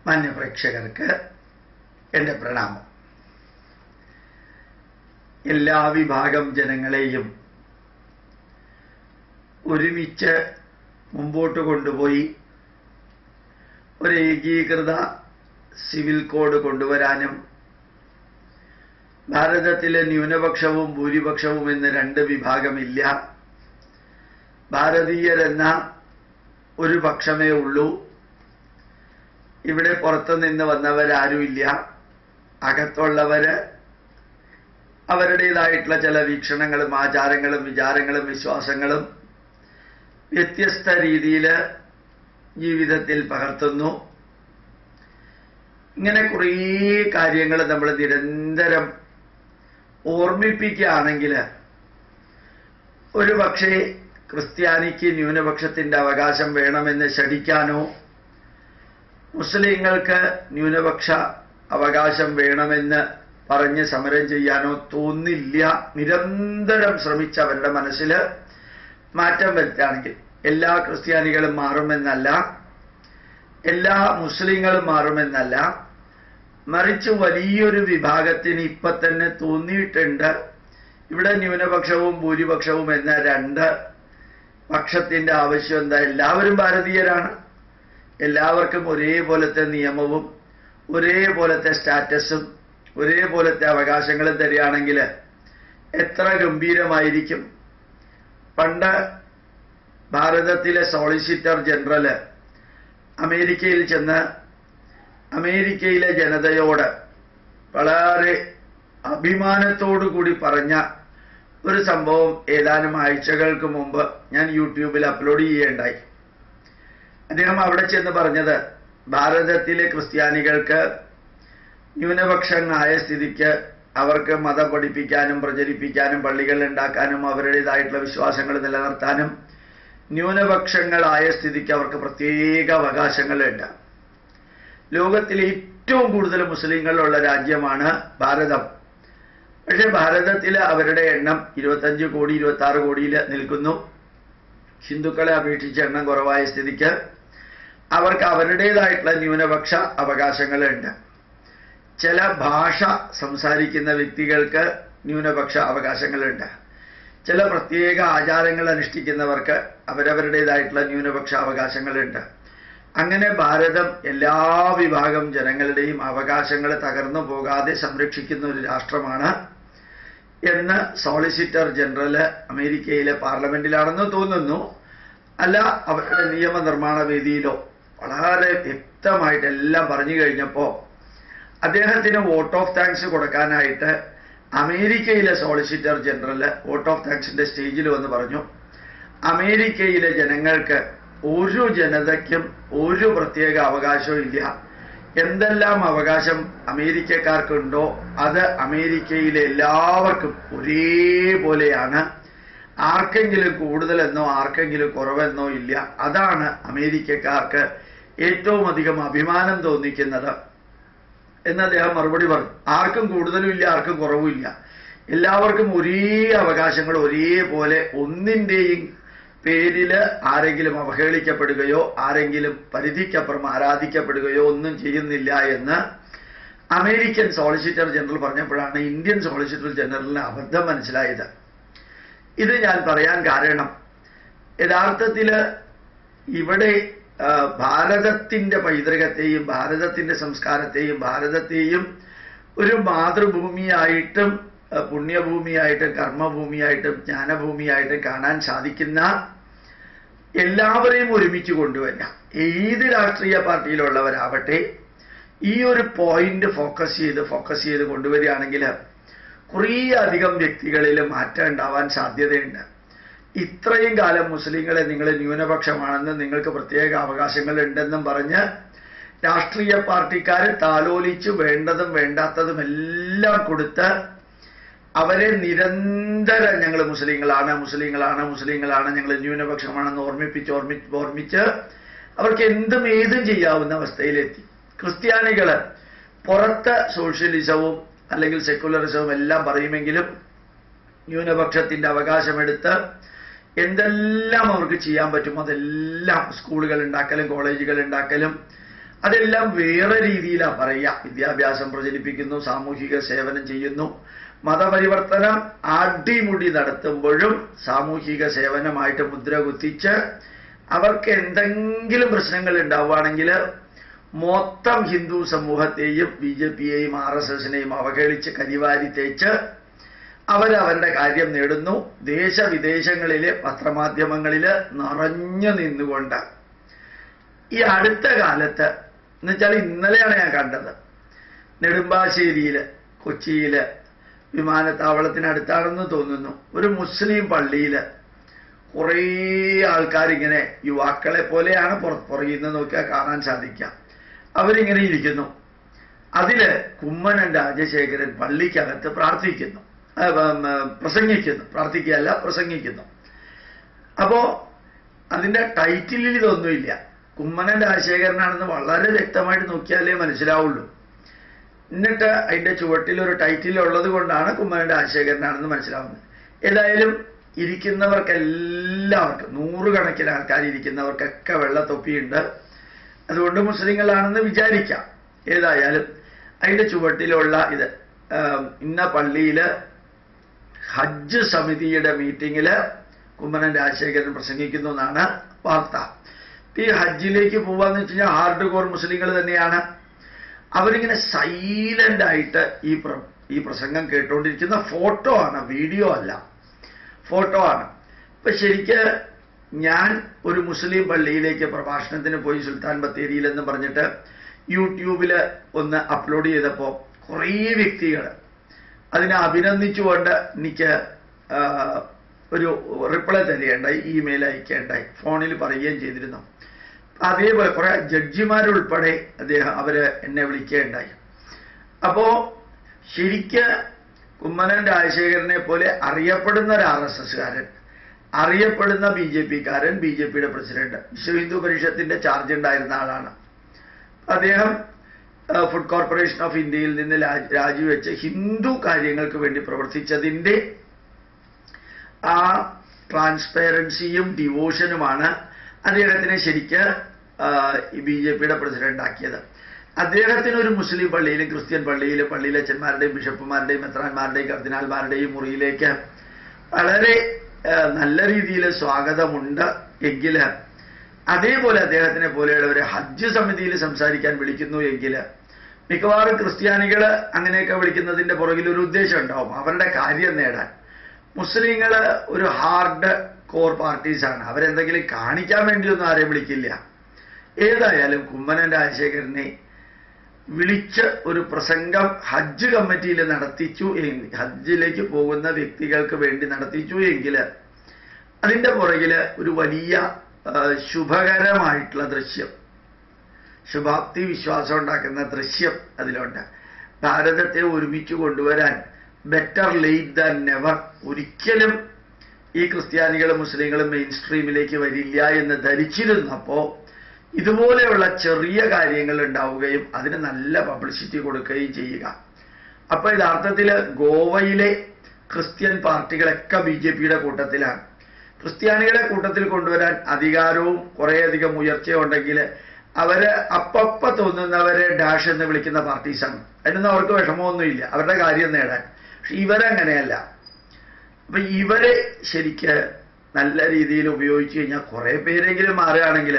മാന്യപ്രേക്ഷകർക്ക് എൻ്റെ പ്രണാമം. എല്ലാ വിഭാഗം ജനങ്ങളെയും ഒരുമിച്ച് മുമ്പോട്ട് കൊണ്ടുപോയി ഒരു ഏകീകൃത സിവിൽ കോഡ് കൊണ്ടുവരാനും ഭാരതത്തിലെ ന്യൂനപക്ഷവും ഭൂരിപക്ഷവും എന്ന് രണ്ട് വിഭാഗമില്ല. ഭാരതീയരെന്ന ഒരു പക്ഷമേ ഉള്ളൂ. ഇവിടെ പുറത്തുനിന്ന് വന്നവരാരുമില്ല. അകത്തുള്ളവര് അവരുടേതായിട്ടുള്ള ചില വീക്ഷണങ്ങളും ആചാരങ്ങളും വിചാരങ്ങളും വിശ്വാസങ്ങളും വ്യത്യസ്ത രീതിയിൽ ജീവിതത്തിൽ പകർത്തുന്നു. ഇങ്ങനെ കുറേ കാര്യങ്ങൾ നമ്മൾ നിരന്തരം ഓർമ്മിപ്പിക്കുകയാണെങ്കിൽ ഒരു പക്ഷേ ക്രിസ്ത്യാനിക്ക് ന്യൂനപക്ഷത്തിന്റെ അവകാശം വേണമെന്ന് ശഠിക്കാനോ മുസ്ലിങ്ങൾക്ക് ന്യൂനപക്ഷ അവകാശം വേണമെന്ന് പറഞ്ഞ് സമരം ചെയ്യാനോ തോന്നില്ല. നിരന്തരം ശ്രമിച്ച് അവരുടെ മനസ്സിൽ മാറ്റം വരുത്തുകയാണെങ്കിൽ എല്ലാ ക്രിസ്ത്യാനികളും മാറുമെന്നല്ല, എല്ലാ മുസ്ലിങ്ങളും മാറുമെന്നല്ല, മറിച്ച് വലിയൊരു വിഭാഗത്തിന് ഇപ്പൊ തന്നെ തോന്നിയിട്ടുണ്ട് ഇവിടെ ന്യൂനപക്ഷവും ഭൂരിപക്ഷവും എന്ന രണ്ട് പക്ഷത്തിന്റെ ആവശ്യം എന്താ? എല്ലാവരും ഭാരതീയരാണ്, എല്ലാവർക്കും ഒരേപോലത്തെ നിയമവും ഒരേപോലത്തെ സ്റ്റാറ്റസും ഒരേപോലത്തെ അവകാശങ്ങളും തരികയാണെങ്കിൽ എത്ര ഗംഭീരമായിരിക്കും. പണ്ട് ഭാരതത്തിലെ സോളിസിറ്റർ ജനറൽ അമേരിക്കയിൽ ചെന്ന് അമേരിക്കയിലെ ജനതയോട് വളരെ അഭിമാനത്തോടുകൂടി പറഞ്ഞ ഒരു സംഭവം ഏതാനും ആഴ്ചകൾക്ക് മുമ്പ് ഞാൻ യൂട്യൂബിൽ അപ്ലോഡ് ചെയ്യുകയുണ്ടായി. അദ്ദേഹം അവിടെ ചെന്ന് പറഞ്ഞത് ഭാരതത്തിലെ ക്രിസ്ത്യാനികൾക്ക് ന്യൂനപക്ഷങ്ങളായ സ്ഥിതിക്ക് അവർക്ക് മതം പഠിപ്പിക്കാനും പ്രചരിപ്പിക്കാനും പള്ളികൾ ഉണ്ടാക്കാനും അവരുടേതായിട്ടുള്ള വിശ്വാസങ്ങൾ നിലനിർത്താനും ന്യൂനപക്ഷങ്ങളായ സ്ഥിതിക്ക് അവർക്ക് പ്രത്യേക അവകാശങ്ങളുണ്ട്. ലോകത്തിലെ ഏറ്റവും കൂടുതൽ മുസ്ലിങ്ങളുള്ള രാജ്യമാണ് ഭാരതം. പക്ഷെ ഭാരതത്തിൽ അവരുടെ എണ്ണം 25 കോടി 26 കോടിയിൽ നിൽക്കുന്നു. ഹിന്ദുക്കളെ അപേക്ഷിച്ച് എണ്ണം കുറവായ സ്ഥിതിക്ക് അവർക്ക് അവരുടേതായിട്ടുള്ള ന്യൂനപക്ഷ അവകാശങ്ങളുണ്ട്. ചില ഭാഷ സംസാരിക്കുന്ന വ്യക്തികൾക്ക് ന്യൂനപക്ഷ അവകാശങ്ങളുണ്ട്. ചില പ്രത്യേക ആചാരങ്ങൾ അനുഷ്ഠിക്കുന്നവർക്ക് അവരവരുടേതായിട്ടുള്ള ന്യൂനപക്ഷ അവകാശങ്ങളുണ്ട്. അങ്ങനെ ഭാരതം എല്ലാ വിഭാഗം ജനങ്ങളുടെയും അവകാശങ്ങൾ തകർന്നു പോകാതെ സംരക്ഷിക്കുന്ന ഒരു രാഷ്ട്രമാണ് എന്ന് സോളിസിറ്റർ ജനറൽ അമേരിക്കയിലെ പാർലമെന്റിലാണെന്ന് തോന്നുന്നു, അല്ല അവരുടെ നിയമനിർമ്മാണ വേദിയിലോ വളരെ വ്യക്തമായിട്ട് എല്ലാം പറഞ്ഞു കഴിഞ്ഞപ്പോൾ അദ്ദേഹത്തിന് വോട്ട് ഓഫ് താങ്ക്സ് കൊടുക്കാനായിട്ട് അമേരിക്കയിലെ സോളിസിറ്റർ ജനറൽ വോട്ട് ഓഫ് താങ്ക്സിന്റെ സ്റ്റേജിൽ വന്ന് പറഞ്ഞു, അമേരിക്കയിലെ ജനങ്ങൾക്ക് ഒരു ജനതയ്ക്കും ഒരു പ്രത്യേക അവകാശവും ഇല്ല. എന്തെല്ലാം അവകാശം അമേരിക്കക്കാർക്കുണ്ടോ അത് അമേരിക്കയിലെ എല്ലാവർക്കും ഒരേപോലെയാണ്. ആർക്കെങ്കിലും കൂടുതലെന്നോ ആർക്കെങ്കിലും കുറവെന്നോ ഇല്ല. അതാണ് അമേരിക്കക്കാർക്ക് ഏറ്റവും അധികം അഭിമാനം തോന്നിക്കുന്നത് എന്ന് അദ്ദേഹം മറുപടി പറഞ്ഞു. ആർക്കും കൂടുതലും ഇല്ല, ആർക്കും കുറവുമില്ല, എല്ലാവർക്കും ഒരേ അവകാശങ്ങൾ ഒരേപോലെ. ഒന്നിൻ്റെയും പേരിൽ ആരെങ്കിലും അവഹേളിക്കപ്പെടുകയോ ആരെങ്കിലും പരിധിക്കപ്പുറം ആരാധിക്കപ്പെടുകയോ ഒന്നും ചെയ്യുന്നില്ല എന്ന് അമേരിക്കൻ സോളിസിറ്റർ ജനറൽ പറഞ്ഞപ്പോഴാണ് ഇന്ത്യൻ സോളിസിറ്റർ ജനറലിന് അബദ്ധം മനസ്സിലായത്. ഇത് ഞാൻ പറയാൻ കാരണം യഥാർത്ഥത്തിൽ ഇവിടെ ഭാരതത്തിന്റെ പൈതൃകത്തെയും ഭാരതത്തിന്റെ സംസ്കാരത്തെയും ഭാരതത്തെയും ഒരു മാതൃഭൂമിയായിട്ടും പുണ്യഭൂമിയായിട്ടും കർമ്മഭൂമിയായിട്ടും ജ്ഞാനഭൂമിയായിട്ടും കാണാൻ സാധിക്കുന്ന എല്ലാവരെയും ഒരുമിച്ച് കൊണ്ടുവരാം. ഏത് രാഷ്ട്രീയ പാർട്ടിയിലുള്ളവരാവട്ടെ ഈ ഒരു പോയിന്റ് ഫോക്കസ് ചെയ്ത് കൊണ്ടുവരികയാണെങ്കിൽ കുറേ അധികം വ്യക്തികളിൽ മാറ്റം ഉണ്ടാവാൻ സാധ്യതയുണ്ട്. ഇത്രയും കാലം മുസ്ലിങ്ങളെ നിങ്ങൾ ന്യൂനപക്ഷമാണെന്നും നിങ്ങൾക്ക് പ്രത്യേക അവകാശങ്ങൾ ഉണ്ടെന്നും പറഞ്ഞ് രാഷ്ട്രീയ പാർട്ടിക്കാർ താലോലിച്ച് വേണ്ടതും വേണ്ടാത്തതും എല്ലാം കൊടുത്ത് അവരെ നിരന്തരം ഞങ്ങൾ മുസ്ലിങ്ങളാണ് ഞങ്ങൾ ന്യൂനപക്ഷമാണെന്ന് ഓർമ്മിച്ച് അവർക്ക് എന്തും ഏതും ചെയ്യാവുന്ന അവസ്ഥയിലെത്തി. ക്രിസ്ത്യാനികൾ പുറത്ത് സോഷ്യലിസവും അല്ലെങ്കിൽ സെക്കുലറിസവും എല്ലാം പറയുമെങ്കിലും ന്യൂനപക്ഷത്തിന്റെ അവകാശമെടുത്ത് എന്തെല്ലാം അവർക്ക് ചെയ്യാൻ പറ്റുമോ അതെല്ലാം സ്കൂളുകൾ ഉണ്ടാക്കലും കോളേജുകൾ ഉണ്ടാക്കലും അതെല്ലാം വേറെ രീതിയിലാണ് പറയുക. വിദ്യാഭ്യാസം പ്രചരിപ്പിക്കുന്നു, സാമൂഹിക സേവനം ചെയ്യുന്നു. മതപരിവർത്തനം അടിമുടി നടത്തുമ്പോഴും സാമൂഹിക സേവനമായിട്ട് മുദ്ര കുത്തിച്ച് അവർക്ക് എന്തെങ്കിലും പ്രശ്നങ്ങൾ ഉണ്ടാവുകയാണെങ്കിൽ മൊത്തം ഹിന്ദു സമൂഹത്തെയും BJPയെയും RSSനെയും അവഹേളിച്ച് കരിവാരി തേച്ച് അവരവരുടെ കാര്യം നേടുന്നു. ദേശവിദേശങ്ങളിലെ പത്രമാധ്യമങ്ങളിൽ നിറഞ്ഞു നിന്നുകൊണ്ട് ഈ അടുത്ത കാലത്ത് എന്നുവെച്ചാൽ ഇന്നലെയാണ് ഞാൻ കണ്ടത്, നെടുമ്പാശ്ശേരിയിൽ കൊച്ചിയിൽ വിമാനത്താവളത്തിനടുത്താണെന്ന് തോന്നുന്നു, ഒരു മുസ്ലിം പള്ളിയിൽ കുറേ ആൾക്കാരിങ്ങനെ യുവാക്കളെ പോലെയാണ് പുറകിൽ നോക്കിയാൽ കാണാൻ സാധിക്കാം. അവരിങ്ങനെ ഇരിക്കുന്നു. അതില് കുമ്മനം രാജശേഖരൻ പള്ളിക്കകത്ത് പ്രസംഗിക്കുന്നു. അപ്പോ അതിന്റെ ടൈറ്റിലിൽ ഇതൊന്നുമില്ല. കുമ്മനം രാജശേഖരനാണെന്ന് വളരെ വ്യക്തമായിട്ട് നോക്കിയാലേ മനസ്സിലാവുള്ളൂ. എന്നിട്ട് അതിന്റെ ചുവട്ടിൽ ഒരു ടൈറ്റിൽ ഉള്ളത് കൊണ്ടാണ് കുമ്മനം രാജശേഖരനാണെന്ന് മനസ്സിലാവുന്നത്. ഏതായാലും ഇരിക്കുന്നവർക്കെല്ലാവർക്കും, നൂറുകണക്കിന് ആൾക്കാർ ഇരിക്കുന്നവർക്കൊക്കെ വെള്ളത്തൊപ്പിയുണ്ട്. അതുകൊണ്ട് മുസ്ലിങ്ങളാണെന്ന് വിചാരിക്കാം. ഏതായാലും അതിന്റെ ചുവട്ടിലുള്ള ഇത് ഇന്ന പള്ളിയിൽ ഹജ്ജ് സമിതിയുടെ മീറ്റിങ്ങിൽ കുമ്മനം രാജശേഖരൻ പ്രസംഗിക്കുന്നു എന്നാണ് വാർത്ത. ഈ ഹജ്ജിലേക്ക് പോവാന്ന് വെച്ച് കഴിഞ്ഞാൽ ഹാർഡ് കോർ മുസ്ലിങ്ങൾ തന്നെയാണ്. അവരിങ്ങനെ സൈലന്റ് ആയിട്ട് ഈ പ്രസംഗം കേട്ടുകൊണ്ടിരിക്കുന്ന ഫോട്ടോ ആണ്, വീഡിയോ അല്ല, ഫോട്ടോ ആണ്. ഇപ്പൊ ശരിക്ക് ഞാൻ ഒരു മുസ്ലിം പള്ളിയിലേക്ക് പ്രഭാഷണത്തിന് പോയി സുൽത്താൻ ബത്തേരിയിൽ എന്ന് പറഞ്ഞിട്ട് യൂട്യൂബിൽ ഒന്ന് അപ്ലോഡ് ചെയ്തപ്പോൾ കുറേ വ്യക്തികൾ അതിനെ അഭിനന്ദിച്ചുകൊണ്ട് എനിക്ക് ഒരു റിപ്ലൈ തരികയുണ്ടായി, ഇമെയിൽ അയക്കുകയുണ്ടായി, ഫോണിൽ പറയുകയും ചെയ്തിരുന്നു. അതേപോലെ കുറെ ജഡ്ജിമാരുൾപ്പെടെ അവര് എന്നെ വിളിക്കുകയുണ്ടായി. അപ്പോ ശരിക്ക് കുമ്മനം രാജശേഖരനെ പോലെ അറിയപ്പെടുന്ന ഒരു RSSകാരൻ, അറിയപ്പെടുന്ന BJPക്കാരൻ, BJPയുടെ പ്രസിഡന്റ്, വിശ്വ ഹിന്ദു പരിഷത്തിന്റെ ചാർജ് ഉണ്ടായിരുന്ന ആളാണ് അദ്ദേഹം. ഫുഡ് കോർപ്പറേഷൻ ഓഫ് ഇന്ത്യയിൽ നിന്ന് രാജിവെച്ച് ഹിന്ദു കാര്യങ്ങൾക്ക് വേണ്ടി പ്രവർത്തിച്ചതിന്റെ ആ ട്രാൻസ്പെറൻസിയും ഡിവോഷനുമാണ് അദ്ദേഹത്തിനെ ശരിക്ക് BJPയുടെ പ്രസിഡന്റ് ആക്കിയത്. അദ്ദേഹത്തിന് ഒരു മുസ്ലിം പള്ളിയിലും ക്രിസ്ത്യൻ പള്ളിയിലും പള്ളിയിലച്ചന്മാരുടെയും ബിഷപ്പുമാരുടെയും മെത്രാന്മാരുടെയും കർദിനാൾമാരുടെയും മുറിയിലേക്ക് വളരെ നല്ല രീതിയിൽ സ്വാഗതമുണ്ട് എങ്കിൽ, അതേപോലെ അദ്ദേഹത്തിനെ പോലെയുള്ളവരെ ഹജ്ജ് സമിതിയിൽ സംസാരിക്കാൻ വിളിക്കുന്നു എങ്കിൽ മിക്കവാറും ക്രിസ്ത്യാനികൾ അങ്ങനെയൊക്കെ വിളിക്കുന്നതിന്റെ പുറകിൽ ഒരു ഉദ്ദേശം ഉണ്ടാവും, അവരുടെ കാര്യം നേടാൻ. മുസ്ലിങ്ങൾ ഒരു ഹാർഡ് കോർ പാർട്ടീസാണ്, അവരെന്തെങ്കിലും കാണിക്കാൻ വേണ്ടിയൊന്നും ആരെയും വിളിക്കില്ല. ഏതായാലും കുമ്മനം രാജശേഖരനെ വിളിച്ച് ഒരു പ്രസംഗം ഹജ്ജ് കമ്മിറ്റിയിൽ നടത്തിച്ചു, ഹജ്ജിലേക്ക് പോകുന്ന വ്യക്തികൾക്ക് വേണ്ടി നടത്തിച്ചു എങ്കിൽ അതിന്റെ പുറകില് ഒരു വലിയ ശുഭകരമായിട്ടുള്ള ദൃശ്യം, ശുഭാപ്തി വിശ്വാസം ഉണ്ടാക്കുന്ന ദൃശ്യം അതിലുണ്ട്. ഭാരതത്തെ ഒരുമിച്ച് കൊണ്ടുവരാൻ ബെറ്റർ ലേറ്റ് ദാൻ നെവർ. ഒരിക്കലും ഈ ക്രിസ്ത്യാനികളും മുസ്ലിങ്ങളും മെയിൻ സ്ട്രീമിലേക്ക് വരില്ല എന്ന് ധരിച്ചിരുന്നപ്പോൾ ഇതുപോലെയുള്ള ചെറിയ കാര്യങ്ങൾ ഉണ്ടാവുകയും അതിന് നല്ല പബ്ലിസിറ്റി കൊടുക്കുകയും ചെയ്യുക. അപ്പൊ യഥാർത്ഥത്തിൽ ഗോവയിലെ ക്രിസ്ത്യൻ പാർട്ടികളൊക്കെ BJPയുടെ കൂട്ടത്തിലാണ്. ക്രിസ്ത്യാനികളെ കൂട്ടത്തിൽ കൊണ്ടുവരാൻ അധികാരവും കുറേയധികം ഉയർച്ചയും ഉണ്ടെങ്കിൽ അവര് അപ്പപ്പ തോന്നുന്നവരെ ഡാഷ് എന്ന് വിളിക്കുന്ന പാർട്ടീസാണ്. അതിനൊന്നും അവർക്ക് വിഷമമൊന്നുമില്ല, അവരുടെ കാര്യം നേടാൻ. പക്ഷെ ഇവരങ്ങനെയല്ല. അപ്പൊ ഇവരെ ശരിക്ക് നല്ല രീതിയിൽ ഉപയോഗിച്ചു കഴിഞ്ഞാൽ കുറെ പേരെങ്കിലും മാറുകയാണെങ്കിൽ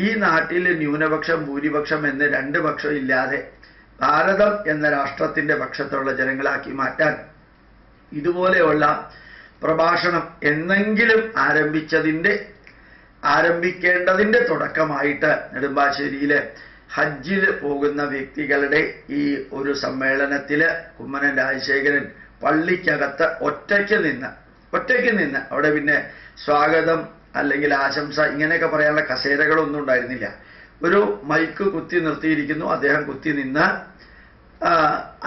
ഈ നാട്ടിൽ ന്യൂനപക്ഷം ഭൂരിപക്ഷം എന്ന് രണ്ട് പക്ഷം ഇല്ലാതെ ഭാരതം എന്ന രാഷ്ട്രത്തിന്റെ പക്ഷത്തുള്ള ജനങ്ങളാക്കി മാറ്റാൻ ഇതുപോലെയുള്ള പ്രഭാഷണം എന്നെങ്കിലും ആരംഭിക്കേണ്ടതിന്റെ തുടക്കമായിട്ട് നെടുമ്പാശ്ശേരിയിലെ ഹജ്ജിൽ പോകുന്ന വ്യക്തികളുടെ ഈ ഒരു സമ്മേളനത്തില് കുമ്മനം രാജശേഖരൻ പള്ളിക്കകത്ത് ഒറ്റയ്ക്ക് നിന്ന് അവിടെ പിന്നെ സ്വാഗതം അല്ലെങ്കിൽ ആശംസ ഇങ്ങനെയൊക്കെ പറയാനുള്ള കസേരകളൊന്നും ഉണ്ടായിരുന്നില്ല. ഒരു മൈക്ക് കുത്തി നിർത്തിയിരിക്കുന്നു, അദ്ദേഹം കുത്തി നിന്ന്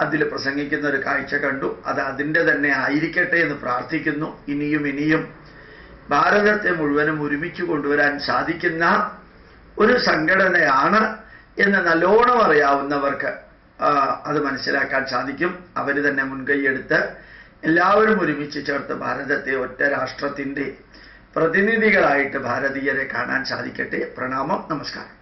അതിൽ പ്രസംഗിക്കുന്ന ഒരു കാഴ്ച കണ്ടു. അത് അതിൻ്റെ തന്നെ ആയിരിക്കട്ടെ എന്ന് പ്രാർത്ഥിക്കുന്നു. ഇനിയും ഭാരതത്തെ മുഴുവനും ഒരുമിച്ച് കൊണ്ടുവരാൻ സാധിക്കുന്ന ഒരു സംഘടനയാണ് എന്ന് നല്ലോണം അറിയാവുന്നവർക്ക് അത് മനസ്സിലാക്കാൻ സാധിക്കും. അവർ തന്നെ മുൻകൈയെടുത്ത് എല്ലാവരും ഒരുമിച്ച് ചേർത്ത് ഭാരതത്തെ ഒറ്റ രാഷ്ട്രത്തിൻ്റെ പ്രതിനിധികളായിട്ട് ഭാരതീയരെ കാണാൻ സാധിക്കട്ടെ. പ്രണാമം, നമസ്കാരം.